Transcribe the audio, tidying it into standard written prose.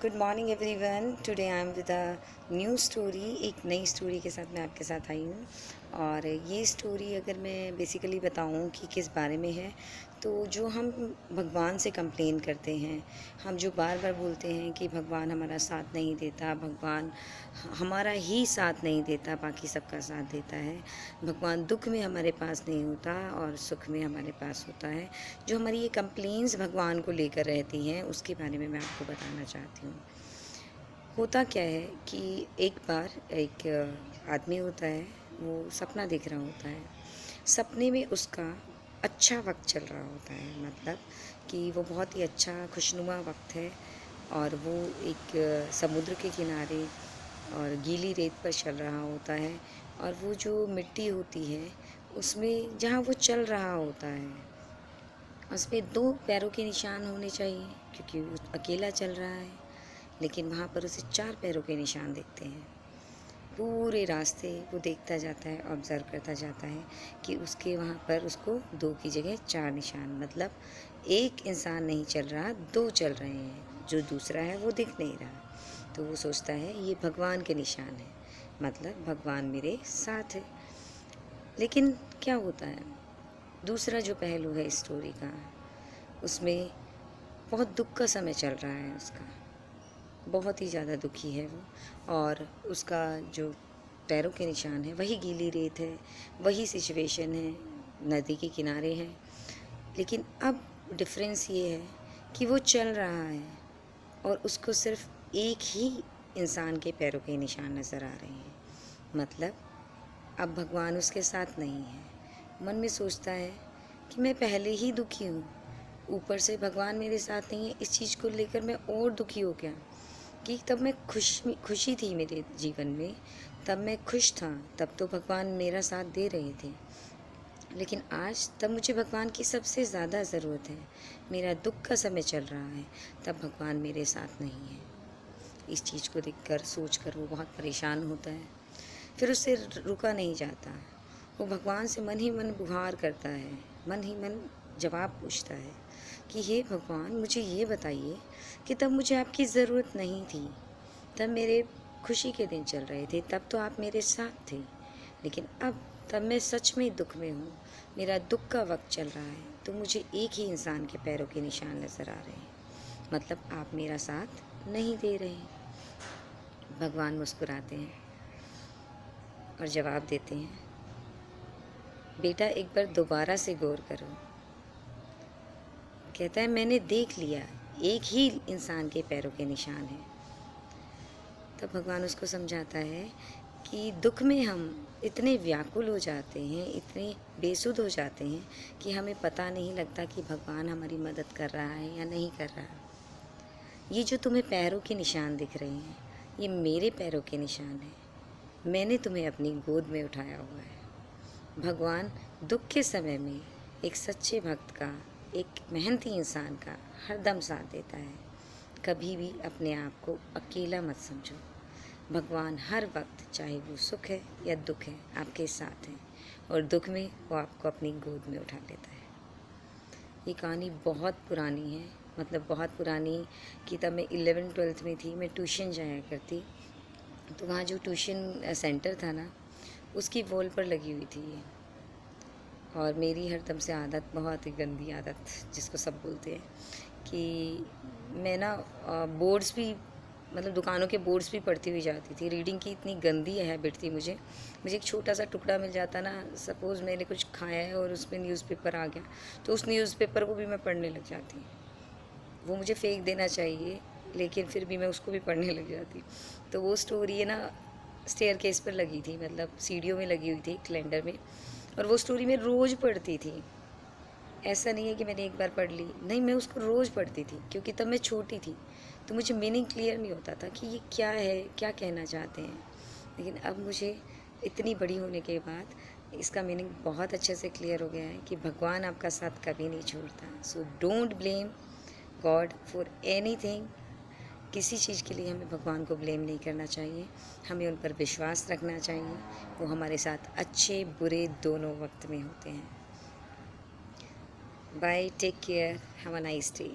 Good morning everyone. Today I am with a new story. एक नई story के साथ मैं आपके साथ आई हूँ। और ये स्टोरी अगर मैं बेसिकली बताऊँ कि किस बारे में है, तो जो हम भगवान से कंप्लेन करते हैं, हम जो बार बार बोलते हैं कि भगवान हमारा साथ नहीं देता, भगवान हमारा ही साथ नहीं देता, बाकी सबका साथ देता है, भगवान दुख में हमारे पास नहीं होता और सुख में हमारे पास होता है, जो हमारी ये कंप्लेंट्स भगवान को लेकर रहती हैं, उसके बारे में मैं आपको बताना चाहती हूँ। होता क्या है कि एक बार एक आदमी होता है, वो सपना देख रहा होता है। सपने में उसका अच्छा वक्त चल रहा होता है, मतलब कि वो बहुत ही अच्छा खुशनुमा वक्त है और वो एक समुद्र के किनारे और गीली रेत पर चल रहा होता है। और वो जो मिट्टी होती है उसमें जहाँ वो चल रहा होता है, उस पे 2 पैरों के निशान होने चाहिए, क्योंकि वो अकेला चल रहा है। लेकिन वहाँ पर उसे 4 पैरों के निशान दिखते हैं। पूरे रास्ते वो देखता जाता है, ऑब्ज़र्व करता जाता है कि उसके वहाँ पर उसको 2 की जगह 4 निशान, मतलब एक इंसान नहीं चल रहा, 2 चल रहे हैं, जो दूसरा है वो दिख नहीं रहा। तो वो सोचता है ये भगवान के निशान हैं, मतलब भगवान मेरे साथ है। लेकिन क्या होता है, दूसरा जो पहलू है इस स्टोरी का, उसमें बहुत दुख का समय चल रहा है उसका, बहुत ही ज़्यादा दुखी है वो। और उसका जो पैरों के निशान है वही गीली रेत है, वही सिचुएशन है, नदी के किनारे है। लेकिन अब डिफरेंस ये है कि वो चल रहा है और उसको सिर्फ एक ही इंसान के पैरों के निशान नज़र आ रहे हैं, मतलब अब भगवान उसके साथ नहीं है। मन में सोचता है कि मैं पहले ही दुखी हूँ, ऊपर से भगवान मेरे साथ नहीं है, इस चीज़ को लेकर मैं और दुखी हो गया कि तब मैं खुशी थी मेरे जीवन में, तब मैं खुश था, तब तो भगवान मेरा साथ दे रहे थे। लेकिन आज तब मुझे भगवान की सबसे ज़्यादा ज़रूरत है, मेरा दुख का समय चल रहा है, तब भगवान मेरे साथ नहीं है। इस चीज़ को देखकर सोचकर वो बहुत परेशान होता है। फिर उससे रुका नहीं जाता, वो भगवान से मन ही मन गुहार करता है, मन ही मन जवाब पूछता है कि हे भगवान, मुझे ये बताइए कि तब मुझे आपकी ज़रूरत नहीं थी, तब मेरे खुशी के दिन चल रहे थे, तब तो आप मेरे साथ थे। लेकिन अब तब मैं सच में दुख में हूँ, मेरा दुख का वक्त चल रहा है, तो मुझे एक ही इंसान के पैरों के निशान नज़र आ रहे हैं, मतलब आप मेरा साथ नहीं दे रहे हैं। भगवान मुस्कुराते हैं और जवाब देते हैं, बेटा एक बार दोबारा से गौर करो। कहता है मैंने देख लिया, एक ही इंसान के पैरों के निशान हैं। तब भगवान उसको समझाता है कि दुख में हम इतने व्याकुल हो जाते हैं, इतने बेसुध हो जाते हैं कि हमें पता नहीं लगता कि भगवान हमारी मदद कर रहा है या नहीं कर रहा। ये जो तुम्हें पैरों के निशान दिख रहे हैं, ये मेरे पैरों के निशान हैं, मैंने तुम्हें अपनी गोद में उठाया हुआ है। भगवान दुख के समय में एक सच्चे भक्त का, एक मेहनती इंसान का हरदम साथ देता है। कभी भी अपने आप को अकेला मत समझो, भगवान हर वक्त, चाहे वो सुख है या दुख है, आपके साथ हैं, और दुख में वो आपको अपनी गोद में उठा लेता है। ये कहानी बहुत पुरानी है, मतलब बहुत पुरानी कि तब मैं 11वीं-12वीं में थी, मैं ट्यूशन जाया करती, तो वहाँ जो ट्यूशन सेंटर था ना, उसकी वॉल पर लगी हुई थी ये। और मेरी हरदम से आदत, बहुत ही गंदी आदत जिसको सब बोलते हैं, कि मैं ना बोर्ड्स भी, मतलब दुकानों के बोर्ड्स भी पढ़ती हुई जाती थी। रीडिंग की इतनी गंदी हैबिट थी मुझे। मुझे एक छोटा सा टुकड़ा मिल जाता ना, सपोज़ मैंने कुछ खाया है और उसमें न्यूज़पेपर आ गया, तो उस न्यूज़पेपर को भी मैं पढ़ने लग जाती। वो मुझे फेंक देना चाहिए, लेकिन फिर भी मैं उसको भी पढ़ने लग जाती। तो वो स्टोरी है ना, स्टेयरकेस पर लगी थी, मतलब सीढ़ियों में लगी हुई थी कैलेंडर में, और वो स्टोरी मैं रोज़ पढ़ती थी। ऐसा नहीं है कि मैंने एक बार पढ़ ली, नहीं, मैं उसको रोज़ पढ़ती थी, क्योंकि तब मैं छोटी थी, तो मुझे मीनिंग क्लियर नहीं होता था कि ये क्या है, क्या कहना चाहते हैं। लेकिन अब मुझे इतनी बड़ी होने के बाद इसका मीनिंग बहुत अच्छे से क्लियर हो गया है कि भगवान आपका साथ कभी नहीं छोड़ता। So don't blame God for anything. किसी चीज़ के लिए हमें भगवान को ब्लेम नहीं करना चाहिए, हमें उन पर विश्वास रखना चाहिए। वो हमारे साथ अच्छे बुरे दोनों वक्त में होते हैं। Bye, take care, have a nice day.